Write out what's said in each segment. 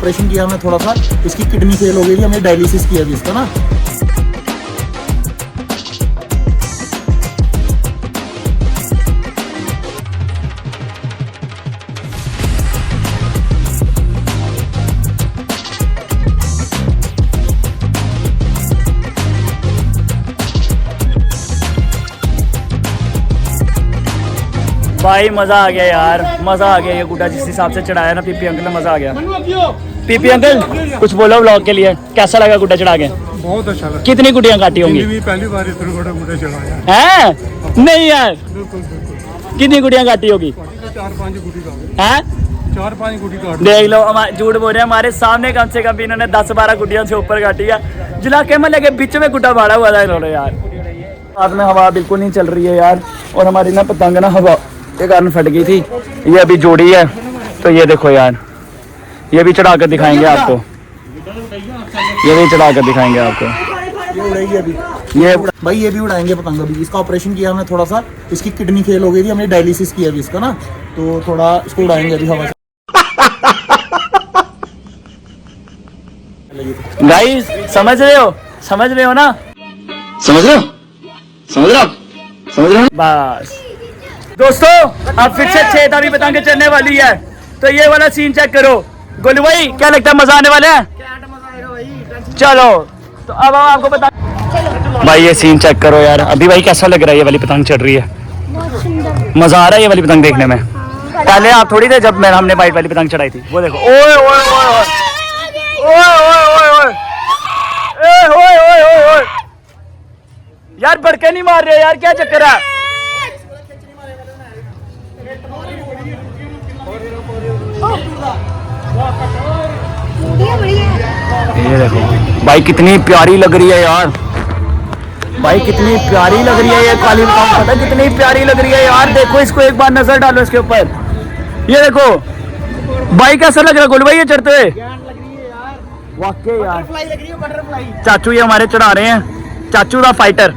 Operation किया हमने थोड़ा सा, इसकी किडनी फेल हो गई थी, हमने डायलिसिस किया अभी इसका ना। भाई मजा आ गया यार, मजा आ गया। ये गुड्डा जिस हिसाब से चढ़ाया ना पीपी अंकल ने, मजा आ गया। पीपी अंकल कुछ बोलो व्लॉग के लिए, कैसा लगा गुड्डा चढ़ा के? बहुत अच्छा लगा। कितनी गुड्डियां काटी होंगी? पहली बार इतना बड़ा गुड्डा चढ़ाया हैं? नहीं यार, बिल्कुल बिल्कुल। कितनी गुड्डियां काटी होगी? 4-5 गुड्डी काटी। हैं? 4-5 गुड्डी काटी। देख लो, झूठ बोल रहे हैं, हमारे सामने कम से कम इन्होंने 10-12 गुड्डियों से ऊपर काटी है। जिला के महल्ले के बीच में गुड्डा बाड़ा हुआ था इन्होंने यार। रात में हवा बिल्कुल नहीं चल रही है यार, और हमारी ना पतंग ना हवा के कारण फट गई थी। ये अभी जोड़ी है, तो ये देखो यार, ये भी चढ़ा कर दिखाएंगे आपको, ये भी चढ़ा कर दिखाएंगे आपको। ये उड़ेगी अभी, ये भाई ये भी उड़ाएंगे पतंग अभी। इसका ऑपरेशन किया हमने थोड़ा सा, इसकी किडनी फेल हो गई थी, हमने डायलिसिस किया अभी इसका ना, तो थोड़ा इसको उड़ाएंगे अभी हवा से। गाइस समझ रहे हो, समझ रहे हो ना? समझ रहे हो, समझ रहे हो, समझ रहे हो? बस दोस्तों, अब फिर से 6 तारीख पतंग चढ़ने वाली है, तो ये वाला सीन चेक करो। गोलू भाई क्या लगता है, मजा आने वाला है? चलो तो अब हम आपको बता भाई, ये सीन चेक करो यार। अभी भाई कैसा लग रहा है, ये वाली पतंग चढ़ रही है? मजा आ रहा है ये वाली पतंग देखने में। पहले आप थोड़ी थे जब हमने वाइट वाली पतंग चढ़ाई थी, वो देखो। ओए ओए ओए ओए ओए ओए ओए ओए ओए यार, बड़के नहीं मार रहे यार, क्या चक्कर है? ये देखो भाई, कितनी प्यारी लग रही है यार, भाई कितनी प्यारी लग रही है ये काली पतंग। पता है कितनी प्यारी लग रही है यार, देखो इसको, एक बार नजर डालो इसके ऊपर। ये देखो भाई, कैसा लग रहा है गोलू भाई ये चढ़ते हुए? वाकई यार, चाचू ये हमारे चढ़ा रहे हैं, चाचू दा फाइटर।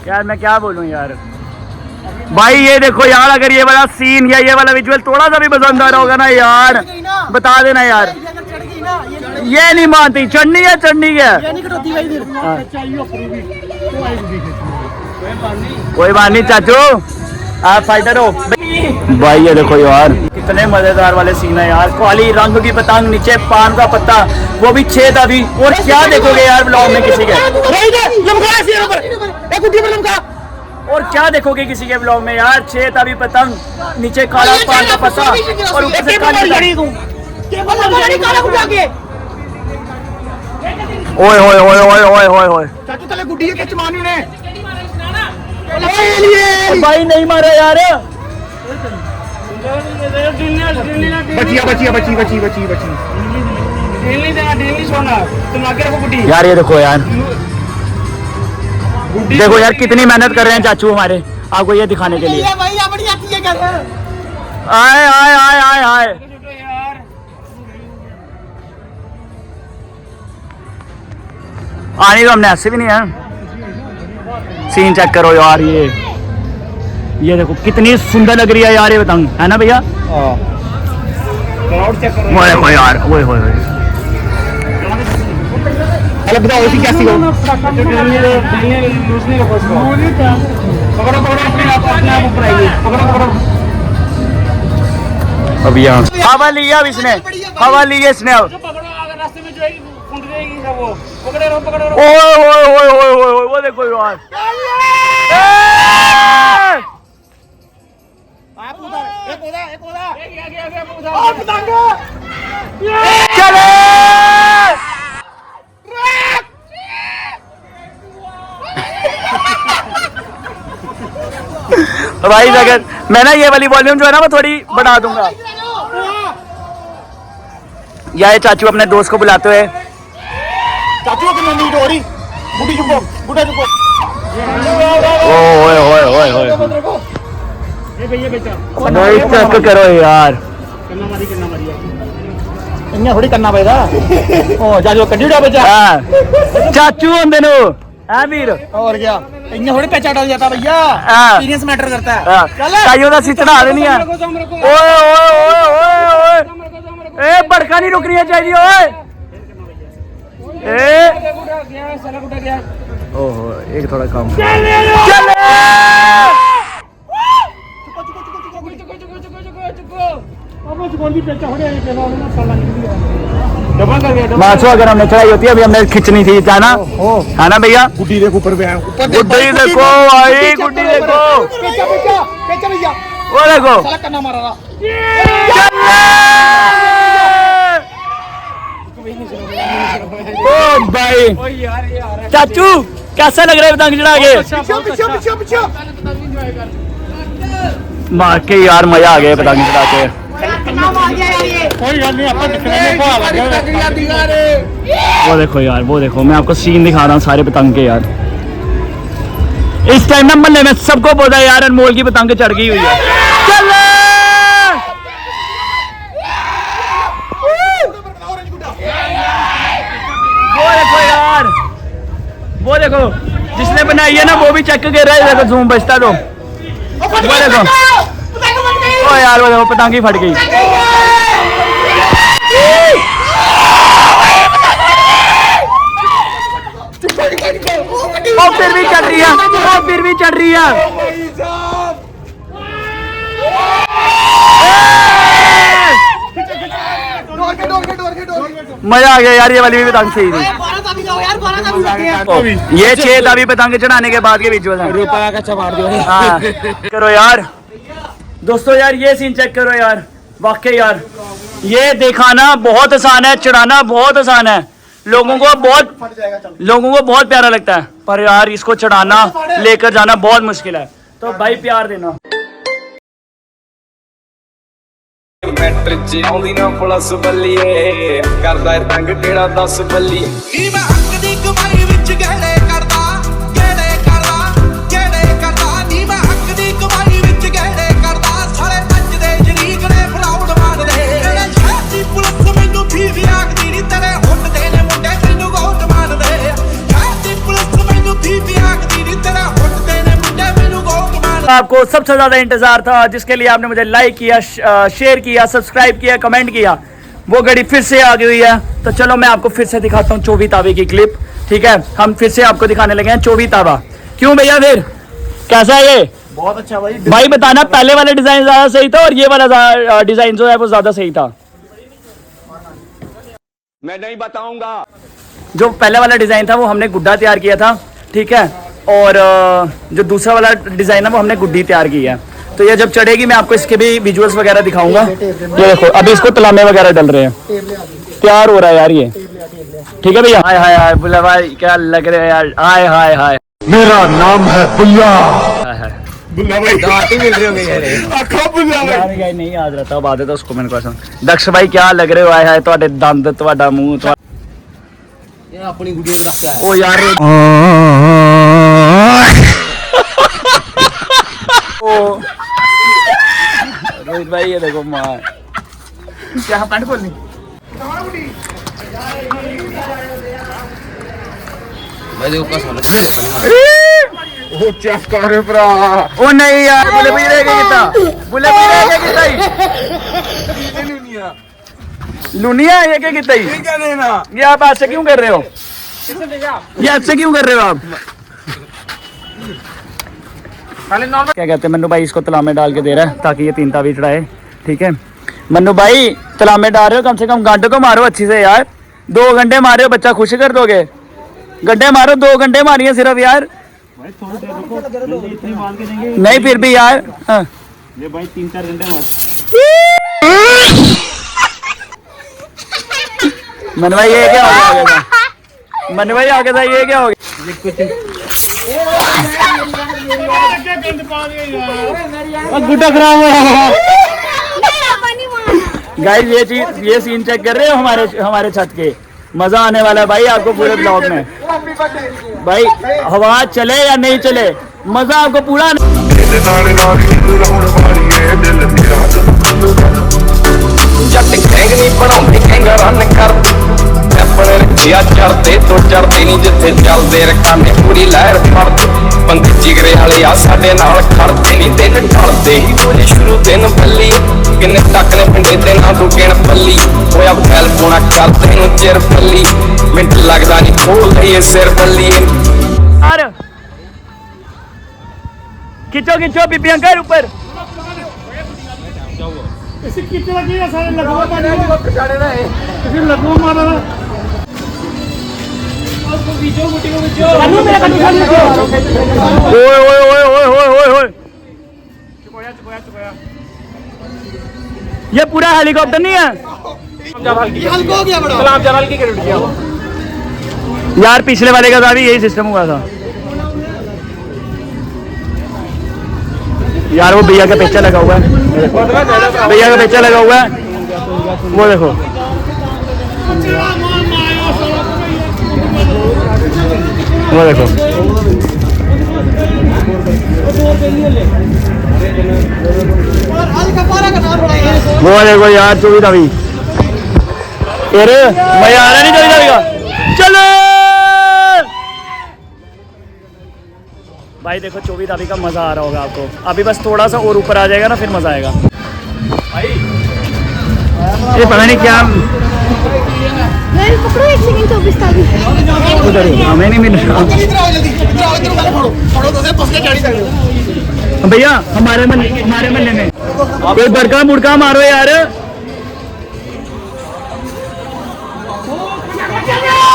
यार मैं क्या बोलूं यार, भाई ये देखो यार, अगर ये वाला सीन या ये वाला विजुअल थोड़ा सा भी पसंद आ रहा होगा ना यार, बता देना यार। ये नहीं मानती, चढ़नी है, चढ़नी है, कोई बात नहीं चाचू, आप फाइटर हो भाई। ये देखो यार, कितने मजेदार वाले सीन है यार। काली रंग की पतंग, नीचे पान का पत्ता, वो भी 6 तभी। और क्या देखोगे यार ब्लॉग में किसी के, और क्या देखोगे किसी के ब्लॉग में यार? 6 तभी पतंग, नीचे काला पान का पत्ता, और ऊपर से काली। ओए ओए ओए ओए ओए ओए ओए, चाचू तले गुड्डी के चमानी ने भाई नहीं मारा यार। यार ये देखो यार, देखो यार कितनी मेहनत कर रहे हैं चाचू हमारे, आपको ये दिखाने के लिए। आए आए आए आए आए, आने तो हमने ऐसे भी नहीं है। सीन चेक करो यार, ये देखो कितनी सुंदर लग रही है यार ये पतंग, है ना भैया? वो देखो यार, ओए होए होए, बताओ इसी कैसी हो? अब यहाँ हवा लिया अब इसने, हवा लिया इसने अब। ओए ओए ओए ओए ओए, वो देखो यार, चले भाई। अगर मैं ना ये वाली वॉल्यूम जो है ना वो थोड़ी बढ़ा दूंगा। या चाचू अपने दोस्त को बुलाते हुए, चाचू की मम्मी डोरी, बुढ़ी चुपो, बुढ़ा चुपो। ओए ओए ओए ओए, भाई चेक करो यार, इन्हें थोड़ी करना पड़ेगा। ओ चाचू कड्डी उड़ा बचा। चाचू होंदे नो, है वीर? और क्या? इन्हें थोड़ी पहचान डाल जाता भैया, हाँ। एक्सपीरियंस मैटर करता है। काइयो दा सी चढ़ा देनी है। ओए ओए ओए ओए ओए ए बड़का नहीं रुकनी है चाहिए ओए ए ओहो एक थोड़ा कम चले मासो अगर हमने चढ़ाई होती है अभी हमने खींचनी थी जाना है ना भैया। गुड्डी देखो ऊपर पे, गुड्डी देखो भाई गुड्डी देखो भैया वो देखो साला कन्ना मारा रहा। ओ भाई चाचू कैसा लग रहा है पतंग चढ़ा के? मार के यार मजा आ गया पतंग चढ़ा के। कोई गल नहीं, आपको दिखने में को आ गया। वो देखो यार वो देखो मैं आपको सीन दिखा रहा हूँ सारे पतंग के यार। इस टाइम ना मल्ले में सबको पता है यार अनमोल की पतंग चढ़ गई हुई है। चलो वो देखो यार वो देखो जिसने बनाई है ना वो भी चेक कर रहा है। देखो जूम बचता तो वो देखो ओ यार वो देखो पतंग ही फट गई। और फिर भी चढ़ रही है और फिर भी चढ़ रही है। मजा आ गया यार, ये वाली भी पतंग सही थी। ये 6 दावी पतंग चढ़ाने के बाद के विजुअल हैं। रुपया का चमार दियो। हाँ करो यार दोस्तों, यार ये सीन चेक करो यार, वाकई यार ये दिखाना बहुत आसान है, चढ़ाना बहुत आसान है। लोगों को बहुत प्यारा लगता है, पर यार इसको चढ़ाना लेकर जाना बहुत मुश्किल है। तो भाई प्यार देना। मैटर च आउंदी ना पुलिस बल्लीए करदा तंग केड़ा 10 बल्ली नी मैं हक दी कमाई विच गहरे करदा नी मैं हक दी कमाई विच गहरे करदा सारे नचदे शरीक ने फराउड मारदे तेरे शहर दी पुलिस मैनू थी आखदी नी तेरे हुट दे ने मुंडे मैनू गोट मारदे शहर दी पुलिस मैनू थी आखदी नी तेरे हुट दे ने मुंडे मैनू गोट मारदे। आपको सबसे ज्यादा इंतजार था जिसके लिए आपने मुझे लाइक किया, शेयर किया, सब्सक्राइब किया, कमेंट किया, वो घड़ी फिर से आ गई है। तो चलो मैं आपको फिर से दिखाता हूँ 24 तावे की क्लिप। ठीक है, हम फिर से आपको दिखाने लगे हैं 24 तावा। क्यों भैया फिर कैसा है ये? बहुत अच्छा भाई। भाई बताना पहले वाला डिजाइन ज्यादा सही था और ये वाला डिजाइन जो है वो ज्यादा सही था? मैं नहीं बताऊंगा। जो पहले वाला डिजाइन था वो हमने गुड्डा तैयार किया था, ठीक है, और जो दूसरा वाला डिजाइन है वो हमने गुड्डी तैयार की है। तो ये जब चढ़ेगी मैं आपको इसके भी विजुअल्स वगैरह दिखाऊंगा। ये देखो अभी इसको तलामे वगैरह डल रहे हैं, तैयार हो रहा है यार ये। ठीक है भैया। हाय हाय हाय बुल्ला भाई क्या लग रहे हैं यार। हाय हाय हाय मेरा नाम है बुल्ला। हाय हाय बुल्ला भाई दांत मिल रहे होंगे यार। आखा बुल्ला भाई यार नहीं याद रहता बात है तो उसको मैंने कहा दक्ष भाई क्या लग रहे हो। हाय हाय ਤੁਹਾਡੇ ਦੰਦ ਤੁਹਾਡਾ ਮੂੰਹ ये अपनी गुड्डी रख के आया। ओ यार रोहित भाई ये देखो मार क्या पैंट खोलनी? ओ चेक कर भरा। ओ नहीं यार बुले भाई रह गया कितना, बुले भाई रह गया कितना लुनिया ये क्या कितना ही क्या लेना? ये आप ऐसे क्यों कर रहे हो? ये ऐसे क्यों कर रहे हो आप? क्या कहते हैं मन्नू भाई इसको तलाब में डाल के दे रहा है ताकि ये 3 तावी चढ़ाए। ठीक है मन्नू भाई तलाब में डाल रहे हो, कम से कम गंडे तो मारो अच्छी से यार। 2 घंटे मारे हो बच्चा खुश कर दोगे। गड्ढे मारो 2 घंटे मारिए सिर्फ यार। नहीं फिर भी यार हाँ। ये भाई 3-4 घंटे मार। मनु भाई ये क्या हो गया? मनु भाई आगे था ये क्या हो गया? गुड्डा खराब हुआ। गाइस ये चीज ये सीन चेक कर रहे हो हमारे छत के। मजा आने वाला है भाई आपको पूरे ब्लॉग में। भाई हवा चले या नहीं चले मजा आपको पूरा जट गैंग नहीं बनाਉਂਦੇ ਗੈਂਗ ਰਨ ਕਰ ਆਪਣੇ ਹੁੰਦੇ ਆ ਚੜਦੇ ਤੋਂ ਚੜਦੇ ਨਹੀਂ ਜਿੱਥੇ ਚੱਲਦੇ ਰਕਾਨੇ ਪੂਰੀ ਲਹਿਰ ਫੜਦੇ ਬੰਦੇ ਜਿਗਰੇ ਵਾਲੇ ਆ ਸਾਡੇ ਨਾਲ ਖੜਦੇ ਨਹੀਂ ਦਿਨ ਢਲਦੇ ਹੀ ਰੋਜ਼ ਸ਼ੁਰੂ ਦਿਨ ਬੱਲੀ ਕਿੰਨੇ ਤੱਕ ਨੇ ਪਿੰਡੇ ਤੇ ਨਾ ਤੂੰ ਗਿਣ ਪੱਲੀ ਹੋਇਆ ਬੈਲ ਪੋਣਾ ਕਰਦੇ ਨੂੰ ਚਿਰ ਪੱਲੀ ਮਿੰਟ ਲੱਗਦਾ ਨਹੀਂ ਖੋਲ ਲਈਏ ਸਿਰ ਬੱਲੀ यार खिंचो खिंचो बीबी अंकल ऊपर इसी कितने लगी है सारे लगवा मारे किसी लगवा मारा ओए ओए ओए ओए ओए ओए ओए ये पूरा हेलीकॉप्टर नहीं है यार पिछले वाले का था भी यही सिस्टम हुआ था यार वो भैया का पेचा लगा हुआ है भैया का पेचा लगा हुआ है वो देखो वो देखो वो देखो यार चौबी तभी अरे मजा आ रहा नहीं चौबी तभी का चलो भाई देखो चौबी तारीख का मजा आ रहा होगा आपको अभी बस थोड़ा सा और ऊपर आ जाएगा ना फिर मजा आएगा ये पता नहीं क्या पकड़ो एक सेकंड 24 तारीख उधर हमें नहीं मिल रहा भैया हमारे मल्ले में कोई बड़का मुड़का मारो यार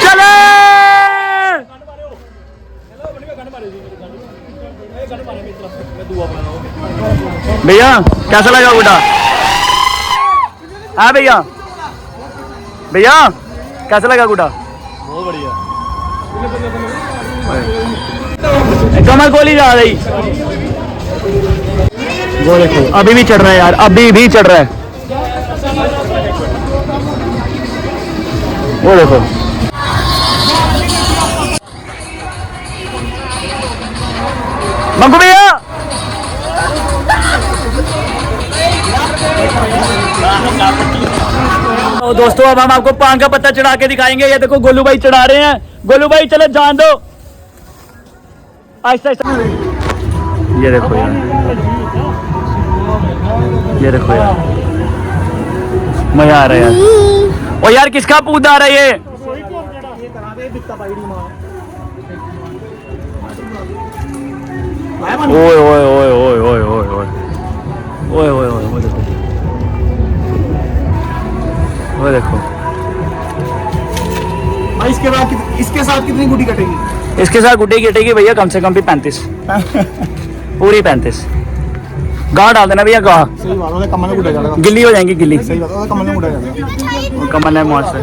चलो भैया कैसा लगा गुड्डा हाँ भैया भैया कैसा लगा गुड्डा बहुत बढ़िया कमल गोली जा रही वो देखो अभी भी चढ़ रहा है यार अभी भी चढ़ रहा है वो देखो मंगू भैया तो दोस्तों अब हम आपको पान का पत्ता चढ़ा के दिखाएंगे ये देखो गोलू भाई चढ़ा रहे हैं गोलू भाई चलो जान दो आहिस्ता आहिस्ता ये देखो यार ये देखो यार मजा आ रहा है यार ओ यार किसका पूत आ रहा है ये ओए ओए ओए ओए ओए ओए ओए ओए ओए ओए वो देखो इसके साथ कितनी गुटी कटेगी इसके साथ गुड्डी कटेगी भैया कम से कम भी 35 पूरी 35 गाँव डाल देना भैया गाँव सही बात है कमल में गुटा जाएगा गिल्ली हो जाएंगी गिल्ली सही बात है कमल में गुटा जाएगा कमल है मौज से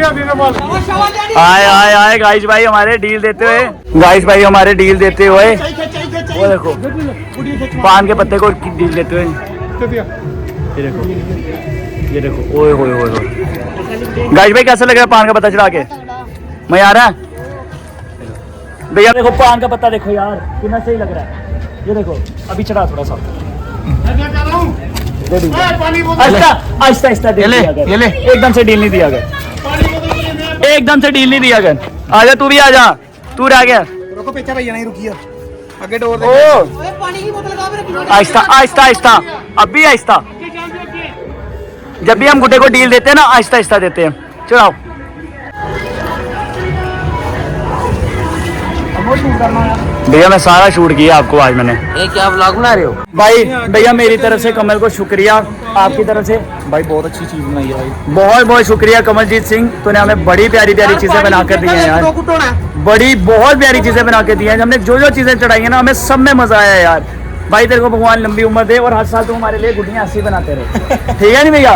आगे आए आए आए गाइस भाई हमारे डील देते हुए गाइस भाई हमारे डील देते हुए वो देखो पान के पत्ते को डील देते हुए ये देखो ओए होए होए गाइस भाई कैसा लग रहा है पान का पत्ता चढ़ा के मैं आ रहा भैया देखो पान का पत्ता देखो यार कितना सही लग रहा है ये देखो अभी चढ़ा थोड़ा सा आहिस्ता आहिस्ता ये ले एकदम से डील नहीं दिया गया एकदम से डील नहीं दिया गया आजा तू भी आजा तू रह गया रुको पीछे भैया नहीं रुकिए आगे डोर ओ आहिस्ता आहिस्ता आहिस्ता अभी आहिस्ता जब भी हम गुड्डे को डील देते हैं ना आहिस्ता आहिस्ता देते हैं चढ़ाओ भैया मैं सारा शूट किया आपको आज मैंने ये क्या व्लॉग बना रहे हो भाई भैया मेरी तरफ से कमल को शुक्रिया आपकी तरफ से भाई बहुत अच्छी चीज बनाई है भाई बहुत बहुत शुक्रिया कमलजीत सिंह तूने हमें बड़ी प्यारी प्यारी चीजें बना कर दी हैं यार बड़ी बहुत प्यारी चीजें बना के दी हैं हमने जो जो चीजें चढ़ाई हैं ना हमें सब में मजा आया यार भाई तेरे को भगवान लंबी उम्र दे और हर साल तुम हमारे लिए गुड्डियां ऐसी बनाते रहे ठीक है नहीं भैया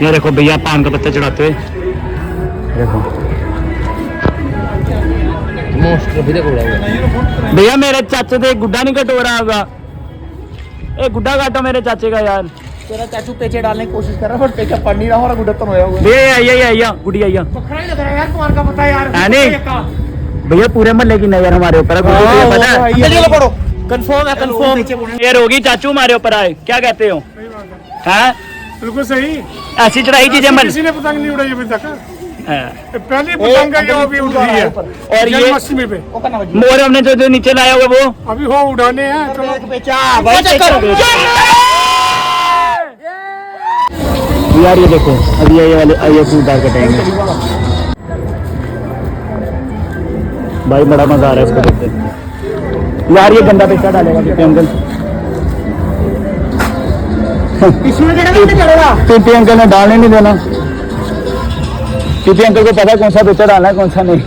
ये देखो भैया पान का पत्ता चढ़ाते हुए देखो भैया मेरे चाचे से गुड्डा नहीं कट हो रहा होगा एक गुड्डा काटो मेरे चाचे का यार तेरा चाचू पेचे डालने की कोशिश कर रहा है और पेचा पड़ नहीं रहा और गुड्डा तो होया भैया आइया गुड्डी आइया भैया पूरे महल्ले की नजर हमारे ऊपर है कंफर्म है कंफर्म ये रोगी चाचू हमारे ऊपर आए क्या कहते हो हैं बिल्कुल सही। ऐसी चढ़ाई चीजें मन किसी ने पतंग नहीं उड़ाई अभी तक। हाँ। ये पहली पतंग है जो अभी उड़ रही है और ये जन्माष्टमी पे। मोर हमने जो नीचे लाया हुआ वो अभी हो उड़ाने हैं। चलो यार ये देखो अभी ये वाले ये फूलदार कटेंगे भाई, बड़ा मजा आ रहा है इसको देखते। यार ये गंदा पैसा डालेगा अंकल। पीपी अंकल ने डालने नहीं देना। पीपी अंकल को पता है कौन सा पैसा डालना है कौन सा नहीं।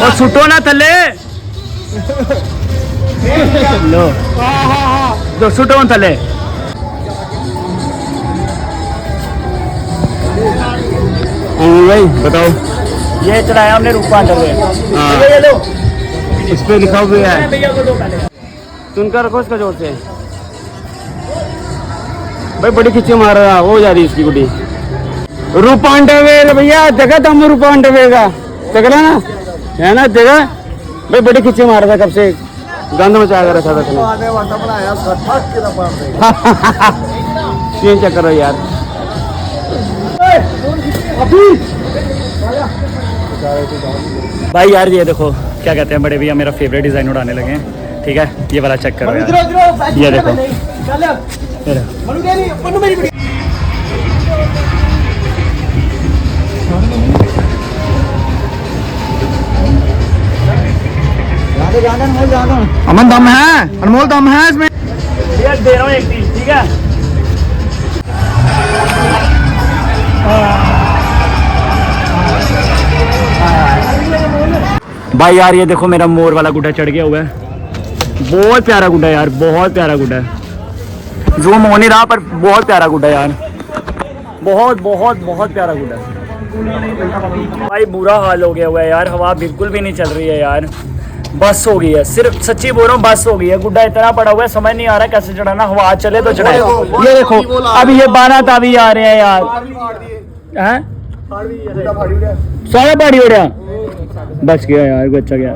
और छुटो ना थले लो दो छुटो थले। भाई बताओ, ये चढ़ाया हमने रूपांतर में। ये लो इस पे लिखा हुआ है। सुनकर रखो इसका जोर से भाई, बड़ी खिच्ची मार रहा हो जा रही इसकी गुड्डी। रूपांतर भैया जगह दम रूपांतर का जगह ना है ना जगह भाई, बड़ी खिच्ची मार रहा था कब से, गंद मचा कर रखा था। सीन चेक करो यार। भाई यार ये देखो क्या कहते हैं बड़े भैया, मेरा फेवरेट डिजाइन उड़ाने लगे हैं। ठीक है ये वाला चेक करो यार, ये देखो अमन दम है, अनमोल दम है इसमें। यार दे रहा हूँ एक चीज, ठीक है भाई। यार ये देखो मेरा मोर वाला गुड्डा चढ़ गया हुआ है। बहुत प्यारा गुड्डा यार, बहुत प्यारा गुड्डा है। जूम हो नहीं रहा पर बहुत प्यारा गुड्डा यार, बहुत बहुत बहुत प्यारा गुड्डा है भाई। बुरा हाल हो गया हुआ है यार, हवा बिल्कुल भी नहीं चल रही है यार, बस हो गई है। सिर्फ सच्ची बोल रहा हूँ, बस हो गई है। गुड्डा इतना पड़ा हुआ है, समझ नहीं आ रहा कैसे चढ़ाना। हवा चले तो चढ़ाए। ये देखो अभी ये 12 तावी आ रहे हैं यार। हैं सारा पहाड़ी उड़ा, बच गया यार, बच्चा गया।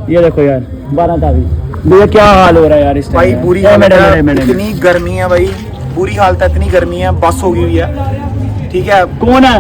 ये देखो यार 12 तावी। भैया क्या हाल हो रहा है यार इस भाई टाइम। बुरी हालत है, इतनी गर्मी है भाई, बुरी हालत है, इतनी गर्मी है, बस हो गई हुई है। ठीक है कौन है